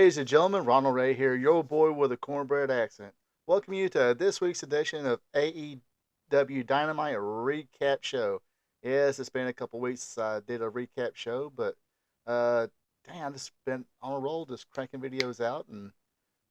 ladies and gentlemen, Ronald Ray here, your boy with a cornbread accent. Welcome you to this week's edition of AEW Dynamite Recap Show. Yes, it's been a couple weeks since I did a recap show, but uh, dang, I've just been on a roll, just cranking videos out and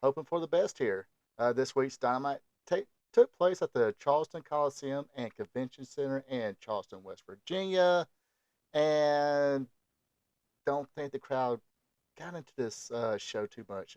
hoping for the best here. This week's Dynamite took place at the Charleston Coliseum and Convention Center in Charleston, West Virginia, and don't think the crowd got into this show too much.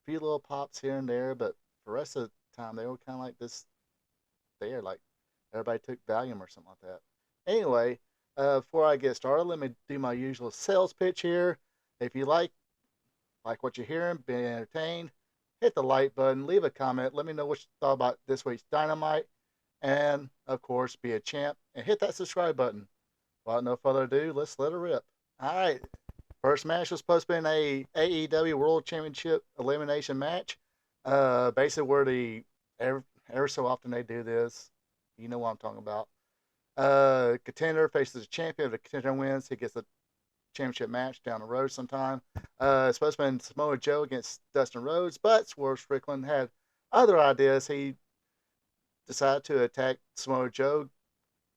Few little pops here and there, but for the rest of the time they were kind of like this. There, like everybody took Valium or something like that. Anyway, before I get started, let me do my usual sales pitch here. If you like what you're hearing, been entertained, hit the like button, leave a comment, let me know what you thought about this week's Dynamite, and of course, be a champ and hit that subscribe button. Without no further ado, let's let it rip. All right, first match was supposed to be an AEW World Championship elimination match. Basically, where every so often they do this. You know what I'm talking about. Contender faces a champion. If the contender wins, he gets a championship match down the road sometime. It's supposed to be Samoa Joe against Dustin Rhodes, but Swerve Strickland had other ideas. He decided to attack Samoa Joe,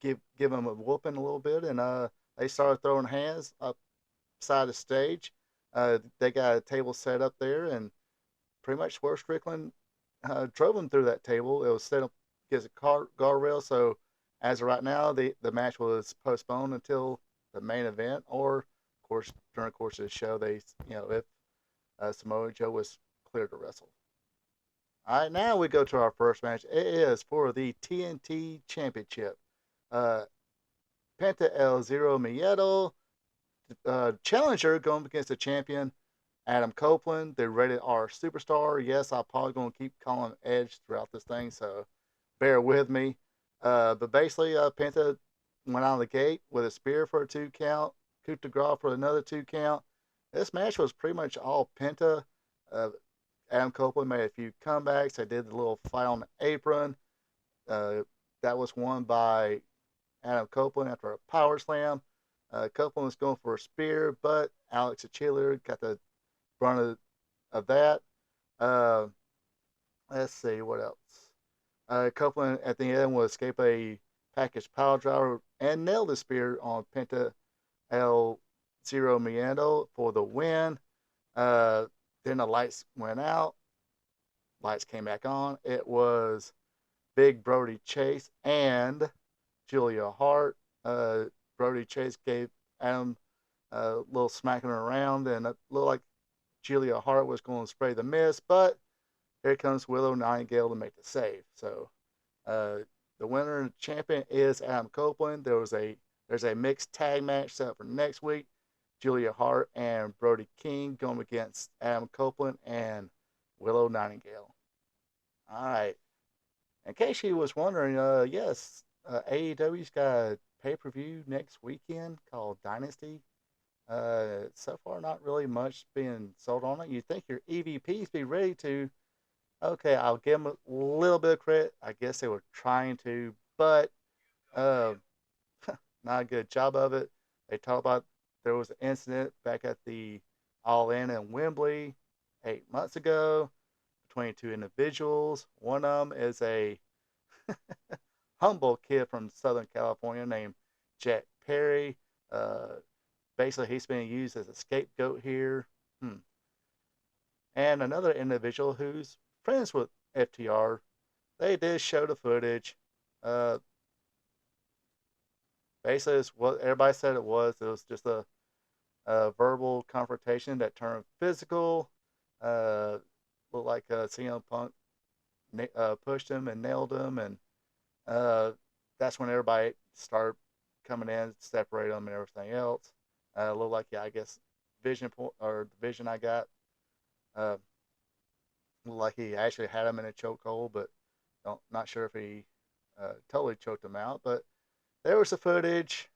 give him a whooping a little bit, and they started throwing hands upside the stage. They got a table set up there, and pretty much Swerve Strickland drove him through that table. It was set up against a guardrail, so as of right now, the match was postponed until the main event, or of course during the course of the show, if Samoa Joe was cleared to wrestle. All right, now we go to our first match. It is for the TNT Championship. Uh, Penta El Zero Miedo, challenger going against the champion Adam Copeland, the rated R superstar. Yes, I'm probably going to keep calling him Edge throughout this thing, so bear with me. But basically, Penta went out of the gate with a spear for a 2 count, coup de grace for another 2 count. This match was pretty much all Penta. Uh, Adam Copeland made a few comebacks. They did the little fight on the apron. Uh, that was won by Adam Copeland after a power slam. Copeland was going for a spear, but Alex Achille got the brunt of that. Uh, let's see what else. Copeland at the end will escape a package pile driver and nail the spear on Penta El Zero Miendo for the win. Then the lights went out. Lights came back on. It was Big Brody Chase and Julia Hart. Brody Chase gave Adam a little smacking around, and it looked like Julia Hart was going to spray the mist, but here comes Willow Nightingale to make the save. So uh, the winner and champion is Adam Copeland. There's a mixed tag match set up for next week. Julia Hart and Brody King going against Adam Copeland and Willow Nightingale. All right. In case you was wondering, yes, AEW's got a pay-per-view next weekend called Dynasty. So far, not really much being sold on it. You think your EVPs be ready to? Okay, I'll give them a little bit of credit. I guess they were trying to, but uh, not a good job of it. They talked about there was an incident back at the All In Wembley 8 months ago between two individuals. One of them is a humble kid from Southern California named Jack Perry. Uh, Basically, he's being used as a scapegoat here. And another individual who's friends with FTR. They did show the footage. Uh, Basically, it's what everybody said it was. It was just a verbal confrontation that turned physical. Uh, Looked like CM Punk pushed him and nailed him, and uh, that's when everybody started coming in, separate them, and everything else. Looked like, yeah, I guess vision point or the vision I got. Uh, Looked like he actually had him in a chokehold, but not sure if he totally choked him out. But there was the footage.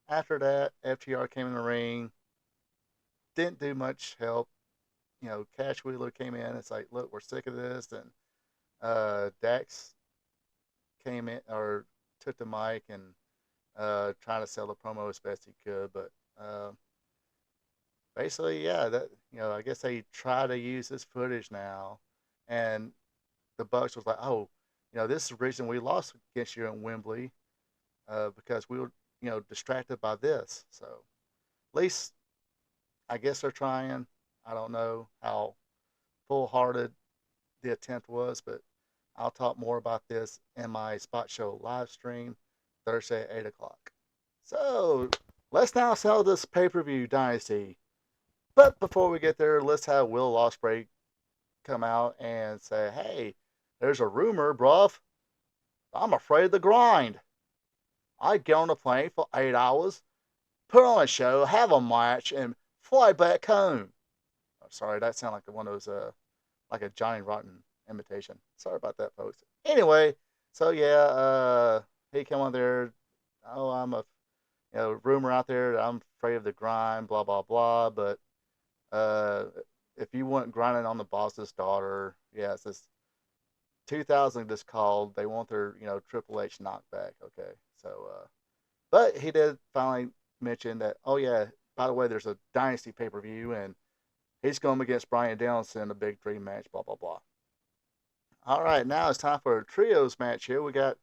After that, FTR came in the ring. Didn't do much help. Cash Wheeler came in. It's like, look, we're sick of this. And Dax came in or took the mic and trying to sell the promo as best he could. But basically, yeah, that I guess they try to use this footage now, and the Bucks was like, oh, this is the reason we lost against you in Wembley, because we were distracted by this. So at least I guess they're trying. I don't know how full hearted the attempt was, but I'll talk more about this in my Spot Show live stream Thursday at 8 o'clock. So let's now sell this pay per view Dynasty. But before we get there, let's have Will Ospreay come out and say, hey, there's a rumor, bruv. I'm afraid of the grind. I get on a plane for 8 hours, put on a show, have a match, and fly back home. Oh, sorry, that sounded like one of those like a Johnny Rotten imitation. Sorry about that, folks. Anyway, so yeah, he came on there. Oh, I'm a rumor out there that I'm afraid of the grind, blah blah blah. But uh, if you weren't grinding on the boss's daughter, yeah, it's this 2000 just called. They want their Triple H knockback. Okay, so but he did finally mention that. Oh yeah, by the way, there's a Dynasty pay per view and he's going against Brian Danielson in a big dream match. Blah blah blah. All right, now it's time for a trios match here. We got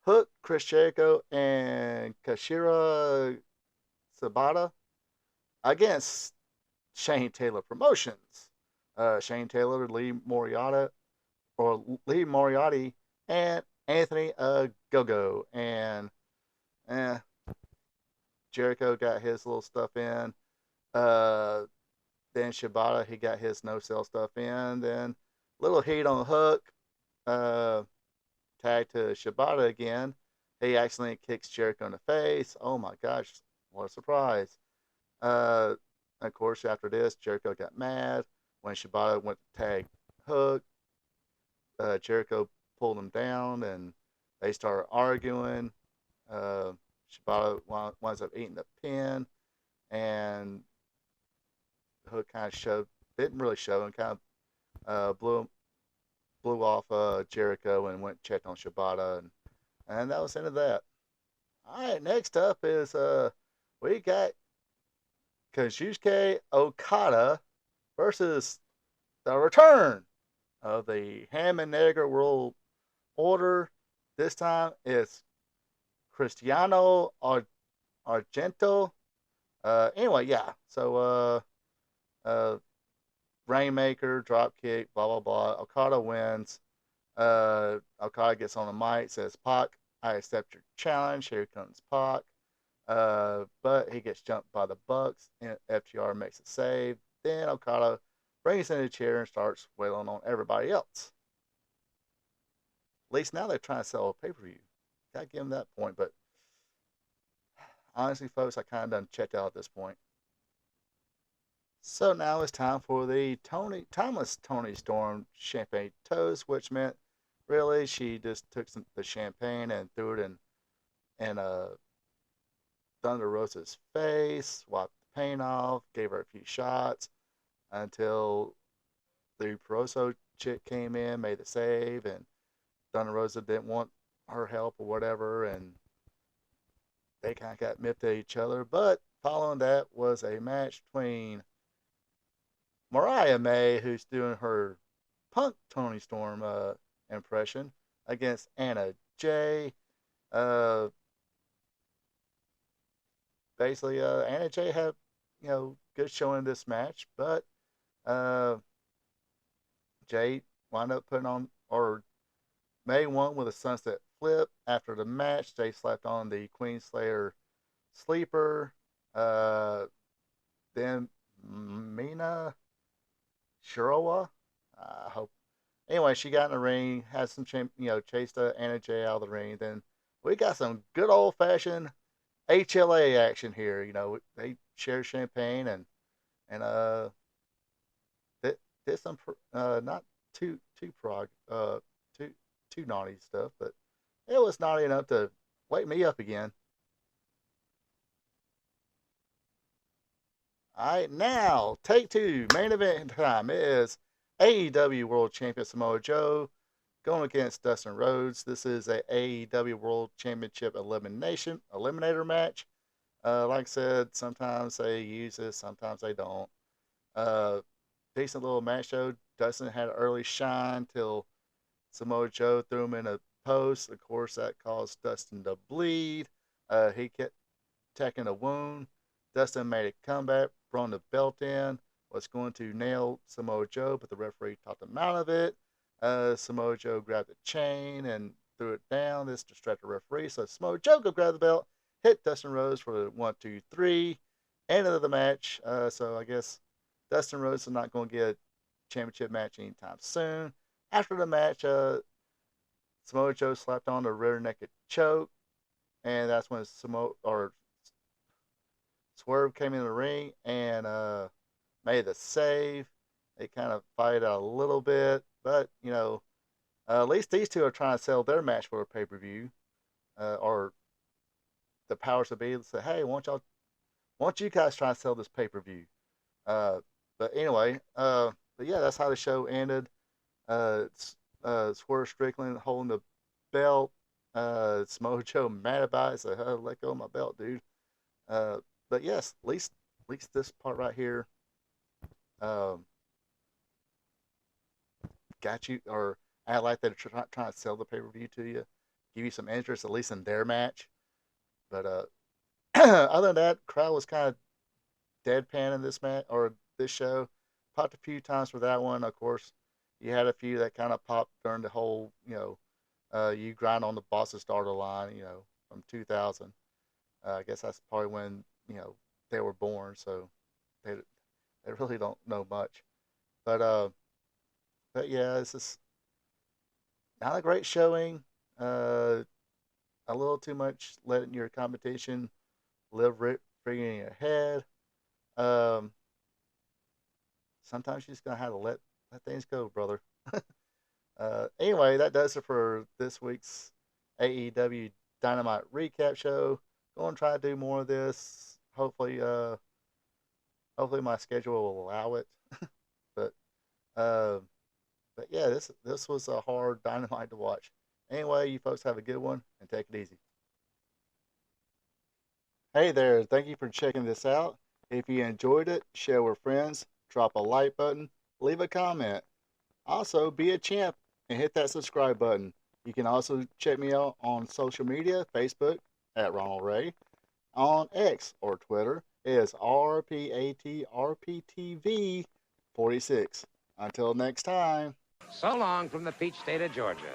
Hook, Chris Jericho, and Kashira Sabata against Shane Taylor Promotions. Shane Taylor, Lee Moriarty, and Anthony Gogo. And eh, Jericho got his little stuff in. Uh, then Shibata, he got his no sell stuff in. Then little heat on Hook. Uh, Tag to Shibata again. He accidentally kicks Jericho in the face. Oh my gosh, what a surprise. Uh, of course, after this, Jericho got mad when Shibata went to tag Hook. Jericho pulled him down and they started arguing. Uh, Shibata winds up eating the pin, and Hook kind of didn't really show him, kind of blew off Jericho and went and checked on Shibata, and that was the end of that. All right, next up is we got Kazuchika Okada versus the return of the Ham and Negro World Order. This time it's Cristiano Argento. Anyway, yeah. So Rainmaker, dropkick, blah blah blah. Okada wins. Okada gets on the mic, says, "Pac, I accept your challenge. Here comes Pac." But he gets jumped by the Bucks, and FTR makes a save. Then Okada brings in a chair and starts wailing on everybody else. At least now they're trying to sell a pay per view. Gotta give them that point. But honestly, folks, I kind of done checked out at this point. So now it's time for the timeless Tony Storm champagne toast, which meant really she just took the champagne and threw it in Thunder Rosa's face, wiped the paint off, gave her a few shots until the Peroso chick came in, made the save, and Thunder Rosa didn't want her help or whatever, and they kind of got miffed at each other. But following that was a match between Mariah May, who's doing her Punk Tony Storm impression, against Anna Jay. Uh, basically, Anna Jay had good showing in this match, but uh, Jay wound up putting on, or May won with a sunset flip. After the match, Jay slapped on the Queen Slayer sleeper. Then Mina Shirowa, I hope. Anyway, she got in the ring, had some, chased Anna Jay out of the ring. Then we got some good old fashioned HLA action here. They shared champagne and did some not too prog too naughty stuff, but it was naughty enough to wake me up again. All right, now take two. Main event time is AEW World Champion Samoa Joe going against Dustin Rhodes. This is a AEW World Championship eliminator match. Like I said, sometimes they use this, sometimes they don't. Uh, Decent little match though. Dustin had an early shine till Samoa Joe threw him in a post. Of course, that caused Dustin to bleed. He kept attacking a wound. Dustin made a comeback, brought the belt in, was going to nail Samoa Joe, but the referee talked him out of it. Samoa Joe grabbed the chain and threw it down. This distracted the referee, so Samoa Joe go grab the belt, hit Dustin Rhodes for the 1, 2, 3, end of the match. So I guess Dustin Rhodes is not going to get a championship match anytime soon. After the match, Samoa Joe slapped on the rear naked choke, and that's when Swerve came in the ring and made the save. They kind of fight a little bit, but at least these two are trying to sell their match for a pay per view, or the powers that be say, "Hey, why don't you guys try to sell this pay per view?" Uh, but anyway, but yeah, that's how the show ended. Swerve Strickland holding the belt. Samoa Joe mad about it, so let go of my belt, dude. Uh, but yes, at least this part right here um, got you, or I like that they're trying to sell the pay per view to you, give you some interest at least in their match. But other than that, crowd was kind of deadpan in this match or this show. Popped a few times for that one. Of course, you had a few that kind of popped during the whole, you grind on the Boston starter line, from 2000. I guess that's probably when they were born, so they they really don't know much. But but yeah, it's just not a great showing. Uh, a little too much letting your competition live figuring ahead. Um, Sometimes you just gonna have to let things go, brother. Anyway, that does it for this week's AEW Dynamite Recap show. Going to try to do more of this. Hopefully my schedule will allow it. But uh, but yeah, this was a hard Dynamite to watch. Anyway, you folks have a good one and take it easy. Hey there, thank you for checking this out. If you enjoyed it, share with friends, drop a like button, leave a comment. Also, be a champ and hit that subscribe button. You can also check me out on social media, Facebook at Ronald Ray, on X or Twitter is RPATRPTV46. Until next time. So long from the peach state of Georgia.